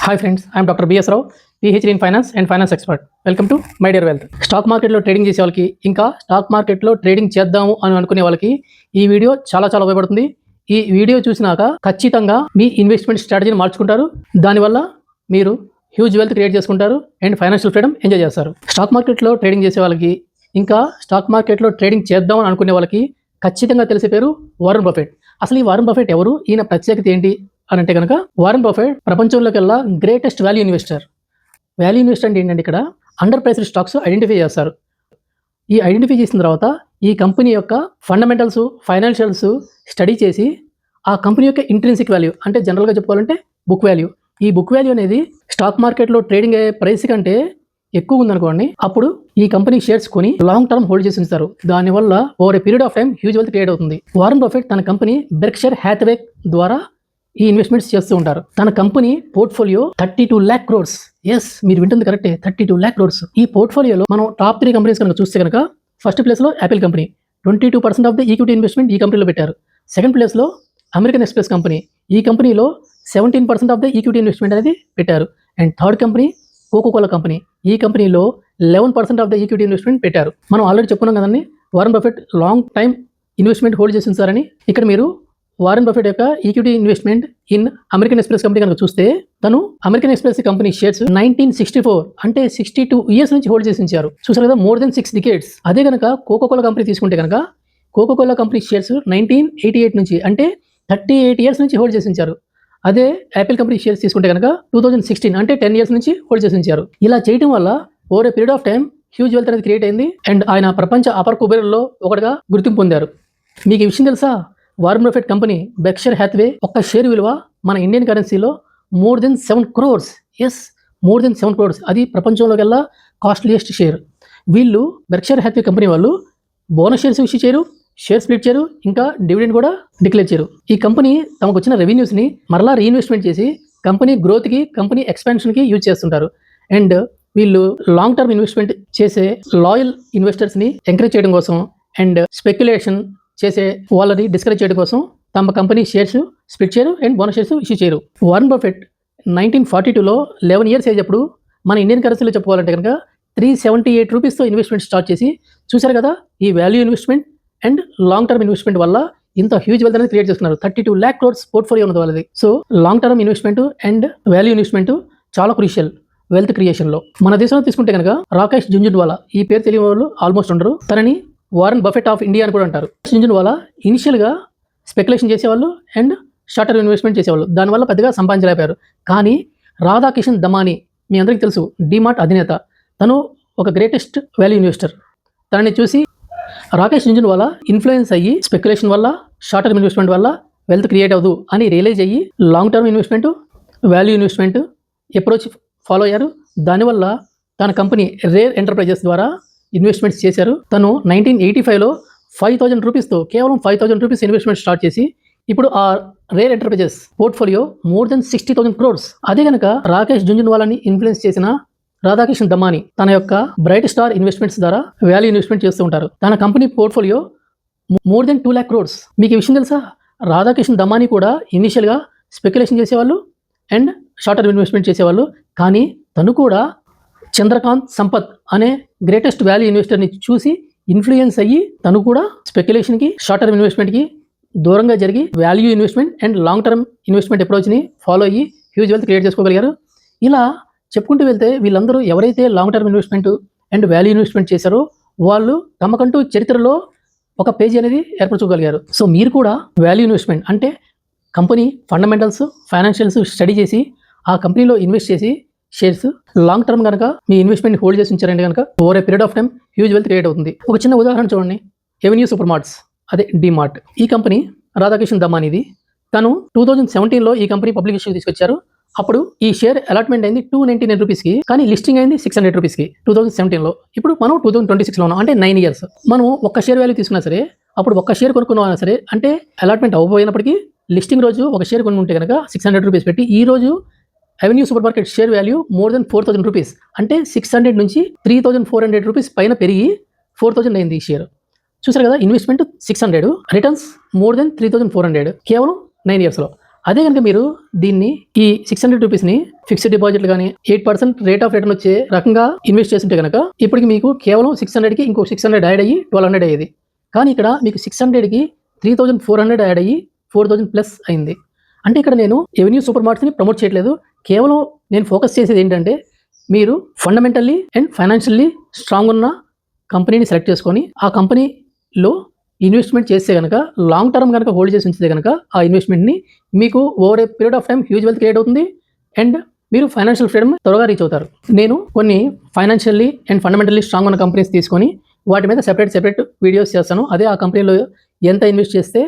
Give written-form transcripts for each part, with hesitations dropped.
Hi friends, I'm doctor B S Rao, PhD in finance and finance expert. Welcome to my dear wealth. Stock మార్కెట్లో trading చేసే వాళ్ళకి, ఇంకా stock మార్కెట్లో trading చేద్దాము అని అనుకునే వాళ్ళకి ఈ వీడియో చాలా ఉపయోగపడుతుంది. ఈ వీడియో చూసినాక ఖచ్చితంగా మీ ఇన్వెస్ట్మెంట్ స్ట్రాటజీని మార్చుకుంటారు. దానివల్ల మీరు హ్యూజ్ వెల్త్ క్రియేట్ చేసుకుంటారు అండ్ ఫైనాన్షియల్ ఫ్రీడమ్ ఎంజాయ్ చేస్తారు. స్టాక్ మార్కెట్లో ట్రేడింగ్ చేసే వాళ్ళకి, ఇంకా స్టాక్ మార్కెట్లో ట్రేడింగ్ చేద్దామని అనుకునే వాళ్ళకి ఖచ్చితంగా తెలిసే పేరు వారెన్ బఫెట్. అసలు ఈ వారెన్ బఫెట్ ఎవరు, ఈయన ప్రత్యేకత ఏంటి అని అంటే కనుక, వారెన్ బఫెట్ ప్రపంచంలోకెల్లా greatest value investor. Value investor అంటే ఏంటంటే ఇక్కడ అండర్ ప్రైస్డ్ స్టాక్స్ ఐడెంటిఫై చేస్తారు. ఈ ఐడెంటిఫై చేసిన తర్వాత ఈ కంపెనీ యొక్క ఫండమెంటల్స్, ఫైనాన్షియల్స్ స్టడీ చేసి ఆ కంపెనీ యొక్క ఇంట్రిన్సిక్ వాల్యూ, అంటే జనరల్గా చెప్పుకోవాలంటే బుక్ వాల్యూ, ఈ బుక్ వాల్యూ అనేది స్టాక్ మార్కెట్లో ట్రేడింగ్ అయ్యే ప్రైస్ కంటే ఎక్కువ ఉందనుకోండి, అప్పుడు ఈ కంపెనీ షేర్స్ కొని లాంగ్ టర్మ్ హోల్డ్ చేసి ఉంచుతారు. దానివల్ల over a period of time huge wealth create అవుతుంది. వారెన్ బఫెట్ తన కంపెనీ బెర్క్షైర్ హ్యాథవే ద్వారా ఈ ఇన్వెస్ట్మెంట్స్ చేస్తూ ఉంటారు. తన company portfolio 32 lakh crores. Yes, మీరు వింటుంది కరెక్టే, 32 lakh crores. ఈ పోర్ట్ఫోలియోలో మనం టాప్ 3 కంపెనీస్ కనుక చూస్తే కనుక, ఫస్ట్ ప్లేస్లో Apple company, 22% of the equity investment ఈ కంపెనీలో పెట్టారు. సెకండ్ ప్లేస్లో అమెరికన్ ఎక్స్ప్రెస్ కంపెనీ, ఈ కంపెనీలో 17% ఆఫ్ ద ఈక్విటీ ఇన్వెస్ట్మెంట్ అనేది పెట్టారు. And third company Coca Cola company, ఈ కంపెనీలో 11% ఆఫ్ ద ఈక్విటీ ఇన్వెస్ట్మెంట్ పెట్టారు. మనం ఆల్రెడీ చెప్పుకున్నాం కదండి, Warren Buffett long time investment hold చేసి ఉంచారని. ఇక్కడ మీరు వారెన్ బఫెట్ యొక్క equity investment in American express company కనుక చూస్తే, తను అమెరికన్ ఎక్స్ప్రెస్ కంపెనీ షేర్స్ 1964 అంటే 62 years నుంచి హోల్డ్ చేసి ఉంచారు. చూసారు కదా, మోర్ దెన్ 6 decades. అదే కనుక కోకోకోలా కంపెనీ తీసుకుంటే కనుక, కోకోకోలా కంపెనీ షేర్స్ 1988 నుంచి అంటే 38 years నుంచి హోల్డ్ చేసి ఉంచారు. అదే యాపిల్ కంపెనీ షేర్స్ తీసుకుంటే కనుక 2016 అంటే 10 years నుంచి హోల్డ్ చేసి ఉంచారు. ఇలా చేయడం వల్ల over a period of time huge wealth అనేది క్రియేట్ అయింది. అండ్ ఆయన ప్రపంచ అపర్ కుబేరుల్లో ఒకటిగా గుర్తింపు పొందారు. మీకు ఈ విషయం తెలుసా, Warren Buffett company Berkshire Hathaway ఒక్క షేర్ విలువ మన ఇండియన్ కరెన్సీలో more than 7 crores. Yes, more than 7 crores. అది ప్రపంచంలోకెల్లా కాస్ట్లీయెస్ట్ షేర్. వీళ్ళు బెర్క్షైర్ హ్యాథవే కంపెనీ వాళ్ళు బోనస్ షేర్స్ ఇష్యూ చేయరు, షేర్ స్ప్లిట్ చేయరు, ఇంకా డివిడెండ్ కూడా డిక్లేర్ చేయరు. ఈ కంపెనీ తమకు వచ్చిన రెవెన్యూస్ని మరలా రీఇన్వెస్ట్మెంట్ చేసి కంపెనీ గ్రోత్కి, కంపెనీ ఎక్స్పాన్షన్కి యూజ్ చేస్తుంటారు. అండ్ వీళ్ళు లాంగ్ టర్మ్ ఇన్వెస్ట్మెంట్ చేసే లాయల్ ఇన్వెస్టర్స్ని ఎంకరేజ్ చేయడం కోసం అండ్ స్పెక్యులేషన్ చేసే వాళ్ళని డిస్కరేజ్ చేయడం కోసం తమ కంపెనీ షేర్స్ స్ప్లిట్ చేయరు అండ్ బోనస్ షేర్స్ ఇష్యూ చేయరు. వారెన్ బఫెట్ 1942లో 11 years ఏజ్ అప్పుడు మన ఇండియన్ కరెన్సీలో చెప్పుకోవాలంటే కనుక 378 రూపీస్తో ఇన్వెస్ట్మెంట్ స్టార్ట్ చేసి, చూసారు కదా, ఈ value investment and long term investment వల్ల ఇంత హ్యూజ్ వెల్త్ అనేది క్రియేట్ చేస్తున్నారు. 32 lakh crores పోర్ట్ఫోలియో ఉన్నది వాళ్ళది. So long term investment and value investment చాలా క్రూషియల్ వెల్త్ క్రియేషన్లో. మన దేశంలో తీసుకుంటే కనుక రాకేష్ జుంజున్వాలా, ఈ పేరు తెలియని వాళ్ళు ఆల్మోస్ట్ ఉండరు. తనని వారెన్ బఫెట్ ఆఫ్ ఇండియా అని కూడా అంటారు. జుంజున్వాలా ఇనిషియల్గా స్పెక్యులేషన్ చేసేవాళ్ళు అండ్ షార్ట్ టర్మ్ ఇన్వెస్ట్మెంట్ చేసేవాళ్ళు. దానివల్ల పెద్దగా సంపాదించలేకపోయారు. కానీ రాధాకిషన్ దమానీ, మీ అందరికీ తెలుసు, డిమార్ట్ అధినేత, తను ఒక గ్రేటెస్ట్ వాల్యూ ఇన్వెస్టర్. తనని చూసి రాకేష్ జుంజున్వాలా ఇన్ఫ్లుయెన్స్ అయ్యి స్పెక్యులేషన్ వల్ల, షార్ట్ టర్మ్ ఇన్వెస్ట్మెంట్ వల్ల వెల్త్ క్రియేట్ అవ్వదు అని రియలైజ్ అయ్యి long term investment, value investment approach follow అయ్యారు. దానివల్ల తన కంపెనీ రేర్ ఎంటర్ప్రైజెస్ ద్వారా ఇన్వెస్ట్మెంట్స్ చేశారు. తను 1985లో 5,000 రూపీస్తో, కేవలం 5,000 రూపీస్ ఇన్వెస్ట్మెంట్ స్టార్ట్ చేసి ఇప్పుడు ఆ rare enterprises portfolio more than 60,000 crores. అదే కనుక రాకేష్ జుంజున్వాలాని ఇన్ఫ్లుయెన్స్ చేసిన రాధాకిషన్ దమానీ తన యొక్క బ్రైట్ స్టార్ ఇన్వెస్ట్మెంట్స్ ద్వారా వాల్యూ ఇన్వెస్ట్మెంట్ చేస్తూ ఉంటారు. తన company portfolio more than 2 lakh crores. మీకు ఈ విషయం తెలుసా, రాధాకిషన్ దమానీ కూడా ఇనిషియల్గా స్పెక్యులేషన్ చేసేవాళ్ళు అండ్ షార్ట్ టర్మ్ ఇన్వెస్ట్మెంట్ చేసేవాళ్ళు. కానీ తను కూడా చంద్రకాంత్ సంపత్ అనే గ్రేటెస్ట్ వాల్యూ ఇన్వెస్టర్ని చూసి ఇన్ఫ్లుయెన్స్ అయ్యి తను కూడా స్పెక్యులేషన్కి, షార్ట్ టర్మ్ ఇన్వెస్ట్మెంట్కి దూరంగా జరిగి value investment and long term investment అప్రోచ్ని ఫాలో అయ్యి హ్యూజ్ వెల్త్ క్రియేట్ చేసుకోగలిగారు. ఇలా చెప్పుకుంటూ వెళ్తే వీళ్ళందరూ ఎవరైతే long term investment and value investment చేశారో వాళ్ళు తమకంటూ చరిత్రలో ఒక పేజీ అనేది ఏర్పరచుకోగలిగారు. సో మీరు కూడా వాల్యూ ఇన్వెస్ట్మెంట్ అంటే కంపెనీ ఫండమెంటల్స్, ఫైనాన్షియల్స్ స్టడీ చేసి ఆ కంపెనీలో ఇన్వెస్ట్ చేసి షేర్స్ లాంగ్ టర్మ్ కనుక మీ ఇన్వెస్ట్మెంట్ హోల్డ్ చేసి ఉంచారంటే కనుక over a period of time huge wealth create అవుతుంది. ఒక చిన్న ఉదాహరణ చూడండి, ఎవెన్యూ సూపర్ మార్ట్స్, అదే డిమార్ట్. ఈ కంపెనీ రాధాకిషన్ దమానీది. తను 2017లో ఈ కంపెనీ పబ్లిక్ ఇష్యూ తీసుకొచ్చారు. అప్పుడు ఈ షేర్ అలాట్మెంట్ అయింది 299 రూపీస్కి, కానీ లిస్టింగ్ అయింది 600 రూపీస్కి 2017లో. ఇప్పుడు మనం 2026లో ఉన్నాం, అంటే 9 years. మనం ఒక్క షేర్ వాల్యూ తీసుకున్నా సరే, అప్పుడు ఒక్క షేర్ కొనుక్కున్నా సరే, అంటే అలాట్మెంట్ అవ్వబోయినప్పటికీ లిస్టింగ్ రోజు ఒక షేర్ కొనుక్కుంటే కనుక 600 రూపీస్ పెట్టి, ఈ రోజు avenue super market share value more than 4,000 rupees, అంటే 600 నుంచి 3,400 రూపీస్ పైన పెరిగి 4,000 అయింది ఈ షేర్. చూసారు కదా, ఇన్వెస్ట్మెంట్ 600, రిటర్న్స్ మోర్ దెన్ 3,400 కేవలం 9 yearsలో. అదే కనుక మీరు దీన్ని ఈ 600 రూపీస్ని ఫిక్స్డ్ డిపాజిట్లు కానీ 8% రేట్ ఆఫ్ రిటర్న్ వచ్చే రకంగా ఇన్వెస్ట్ చేస్తుంటే కనుక ఇప్పటికి మీకు కేవలం 600కి ఇంకో 600 యాడ్ అయ్యి 1200 అయ్యేది. కానీ ఇక్కడ మీకు 600కి 3400 యాడ్ అయ్యి 4000 ప్లస్ అయింది. అంటే ఇక్కడ నేను ఎవెన్యూ సూపర్ మార్ట్స్ని ప్రమోట్ చేయట్లేదు. కేవలం నేను ఫోకస్ చేసేది ఏంటంటే మీరు ఫండమెంటల్లీ అండ్ ఫైనాన్షియల్లీ స్ట్రాంగ్ ఉన్న కంపెనీని సెలెక్ట్ చేసుకొని ఆ కంపెనీలో ఇన్వెస్ట్మెంట్ చేస్తే కనుక లాంగ్ టర్మ్ కనుక హోల్డ్ చేసి ఉంచితే కనుక ఆ ఇన్వెస్ట్మెంట్ని మీకు over a period of time huge wealth create అవుతుంది అండ్ మీరు ఫైనాన్షియల్ ఫ్రీడమ్ త్వరగా రీచ్ అవుతారు. నేను కొన్ని ఫైనాన్షియల్లీ అండ్ ఫండమెంటల్లీ స్ట్రాంగ్ ఉన్న కంపెనీస్ తీసుకొని వాటి మీద సెపరేట్ వీడియోస్ చేస్తాను. అదే ఆ కంపెనీలో ఎంత ఇన్వెస్ట్ చేస్తే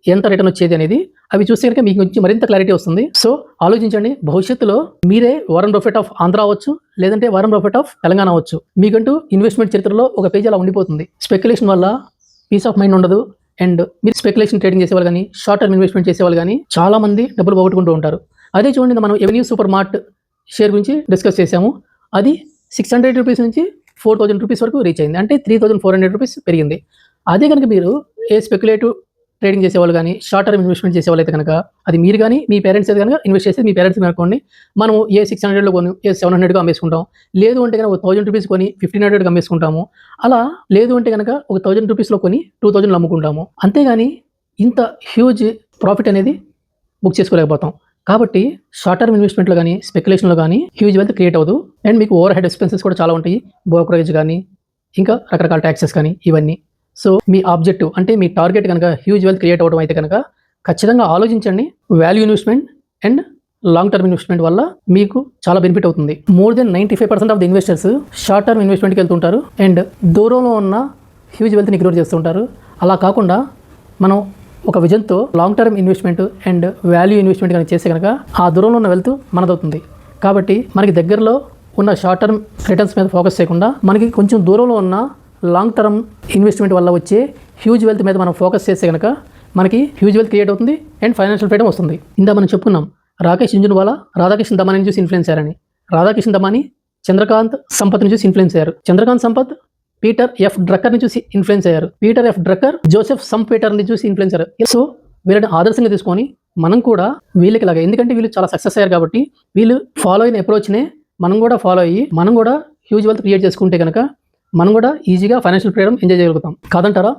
ఎంత రిటర్న్ వచ్చేది అనేది అవి చూస్తే కనుక మీకు వచ్చి మరింత క్లారిటీ వస్తుంది. సో ఆలోచించండి, భవిష్యత్తులో మీరే వారన్ బఫెట్ ఆఫ్ ఆంధ్ర అవ్వచ్చు, లేదంటే వారన్ బఫెట్ ఆఫ్ తెలంగాణ అవ్వచ్చు. మీకంటూ ఇన్వెస్ట్మెంట్ చరిత్రలో ఒక పేజ్ అలా ఉండిపోతుంది. స్పెక్యులేషన్ వల్ల పీస్ ఆఫ్ మైండ్ ఉండదు అండ్ మీరు స్పెక్యులేషన్ ట్రేడింగ్ చేసేవాళ్ళు కానీ షార్ట్ టర్మ్ ఇన్వెస్ట్మెంట్ చేసేవాళ్ళు కానీ చాలా మంది డబ్బులు పోగొట్టుకుంటూ ఉంటారు. అదే చూడండి, మనం ఎవెన్యూ సూపర్ మార్ట్ షేర్ గురించి డిస్కస్ చేసాము. అది 600 రూపీస్ నుంచి 4000 రూపీస్ వరకు రీచ్ అయింది, అంటే 3400 రూపీస్ పెరిగింది. అదే కనుక మీరు ఏ స్పెక్యులేటివ్ ట్రేడింగ్ చేసేవాళ్ళు కానీ షార్ట్ టర్మ్ ఇన్వెస్ట్మెంట్ చేసేవాళ్ళు అయితే కనుక అది మీరు కానీ మీ పేరెంట్స్ అయితే కనుక ఇన్వెస్ట్ చేస్తే మీ పేరెంట్స్ అనుకోండి, మనం ఏ 600లో కొని ఏ 700గా అమ్మేసుకుంటాం, లేదు అంటే కనుక 1000 రూపీస్ కొని 1500గా అమ్మేసుకుంటాము. అలా లేదు అంటే కనుక 1000 రూపీస్లో కొని 2000 అమ్ముకుంటాము. అంతేగాని ఇంత హ్యూజ్ ప్రాఫిట్ అనేది బుక్ చేసుకోలేకపోతాం. కాబట్టి షార్ట్ టర్మ్ ఇన్వెస్ట్మెంట్లో కానీ స్పెక్యులేషన్లో కానీ హ్యూజ్ వెల్త్ క్రియేట్ అవ్వదు అండ్ మీకు ఓవర్ హెడ్ ఎక్స్పెన్సెస్ కూడా చాలా ఉంటాయి, బ్రోకరేజ్ కానీ ఇంకా రకరకాల ట్యాక్సెస్ కానీ ఇవన్నీ. సో మీ ఆబ్జెక్టివ్ అంటే మీ టార్గెట్ కనుక హ్యూజ్ వెల్త్ క్రియేట్ అవ్వడం అయితే కనుక ఖచ్చితంగా ఆలోచించండి. Value investment and long term investment వల్ల మీకు చాలా బెనిఫిట్ అవుతుంది. More than 95% of the investors short term ఇన్వెస్ట్మెంట్కి వెళ్తుంటారు అండ్ దూరంలో ఉన్న హ్యూజ్ వెల్త్ని ఇగ్నోర్ చేస్తుంటారు. అలా కాకుండా మనం ఒక విజన్తో long term investment and value investment కనుక చేస్తే కనుక ఆ దూరంలో ఉన్న వెల్త్ మనదవుతుంది. కాబట్టి మనకి దగ్గరలో ఉన్న షార్ట్ టర్మ్ రిటర్న్స్ మీద ఫోకస్ చేయకుండా మనకి కొంచెం దూరంలో ఉన్న లాంగ్ టర్మ్ ఇన్వెస్ట్మెంట్ వల్ల వచ్చే హ్యూజ్ వెల్త్ మీద మనం ఫోకస్ చేస్తే కనుక మనకి హ్యూజ్ వెల్త్ క్రియేట్ అవుతుంది అండ్ ఫైనాన్షియల్ ఫ్రీడమ్ వస్తుంది. ఇందా మనం చెప్పుకున్నాం, రాకేష్ జుంజున్వాలా రాధాకృష్ణ దమానిని చూసి ఇన్ఫ్లుయెన్స్ అయ్యారని. రాధాకృష్ణ దమాని చంద్రకాంత్ సంపత్ని చూసి ఇన్ఫ్లుయెన్స్ అయ్యారు. చంద్రకాంత్ సంపత్ పీటర్ ఎఫ్ డ్రక్కర్ని చూసి ఇన్ఫ్లుయెన్స్ అయ్యారు. పీటర్ ఎఫ్ డ్రక్కర్ జోసెఫ్ సంపీటర్ని చూసి ఇన్ఫ్లుయెన్స్ అయ్యారు. సో వీళ్ళని ఆదర్శంగా తీసుకొని మనం కూడా వీళ్ళకి లాగా, ఎందుకంటే వీళ్ళు చాలా సక్సెస్ అయ్యారు కాబట్టి వీళ్ళు ఫాలో అయిన అప్రోచ్నే మనం కూడా ఫాలో అయ్యి మనం కూడా హ్యూజ్ వెల్త్ క్రియేట్ చేసుకుంటే కనుక మనం కూడా ఈజీగా ఫైనాన్షియల్ ఫ్రీడమ్ ఎంజాయ్ చేయగలుగుతాం. కాదంటారా?